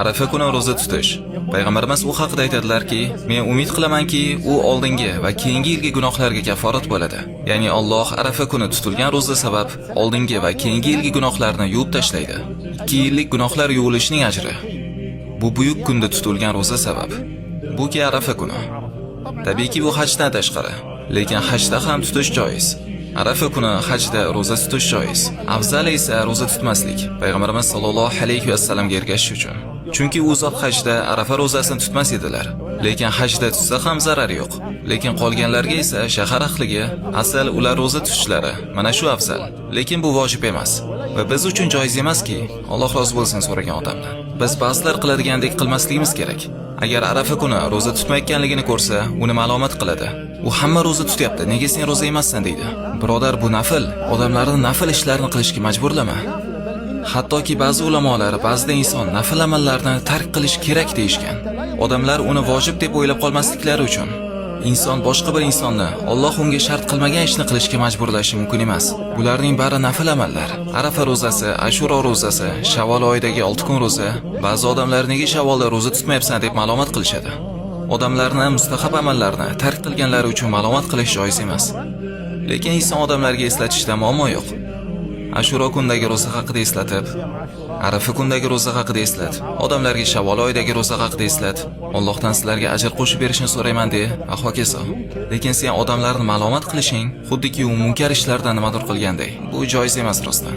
Arafa kuni roza tutish. Payg'ambarimiz u haqida aytadilarki, men umid qilamanki, u oldingi va keyingi yilgi gunohlarga kaforat bo'ladi. Ya'ni Alloh Arafa kuni tutilgan roza sabab oldingi va keyingi yilgi gunohlarni yuvib tashlaydi. 2 yillik gunohlar yuvilishining ajri. Bu buyuk kunda tutilgan roza sabab. Bu ki Arafa kuni. Tabiiyki bu hajdan tashqari, lekin hajda ham tutish joiz. Arafa kuni hajda roza tutish joiz. Afzali esa roza tutmaslik. Payg'ambarimiz sollallohu alayhi va sallamga ergashish uchun. Chunki u zot hajda Arafa rozasini tutmas edilar. Lekin hajda tutsa ham zarar yo'q. Lekin qolganlarga esa shahar ahliga asal ular roza tutishlari mana shu afzal. Lekin bu vojib emas va biz uchun joiz emaski, Alloh rozi bo'lsin so'ragan odamdan. Biz ba'zilar qiladigandek qilmasligimiz kerak. Agar Arafa kuni roza tutmayotganligini ko'rsa, uni ma'lumot qiladi. U hamma roza tutyapti, nega sen roza emassan deydi. Birodar, bu nafl. Odamlarni nafl ishlarini qilishga majburlama. Hattoki ba'zi ulamolar ba'zida inson nafl amallarni tark qilish kerak deyishgan. Odamlar uni vojib deb o'ylab qolmasliklari uchun. Inson boshqa bir insonni Alloh unga shart qilmagan ishni qilishga majburlashi mumkin emas. Bularning bari nafl amallar. Arafa rozasi, Ashuro rozasi, Shavvol oyidagi 6 kun roza. Ba'zi odamlar nega Shavvolda roza tutmayapsan deb ma'lumot qilishadi. Odamlarni mustahab amallarni tark qilganlari uchun ma'lumot qilish joiz emas. Lekin inson odamlarga eslatishda muammo yo'q. Ashuro kundagi roza haqida eslatib, Arafa kundagi roza haqida eslat, odamlarga Shavvol oyidagi roza haqida eslat, Allohdan sizlarga ajr qo'shib berishini so'rayman de va hokazo. Lekin sen odamlarni ma'lumot qilishing, xuddiki u munkar ishlardan nimadir qilganday. Bu joiz emas rostdan.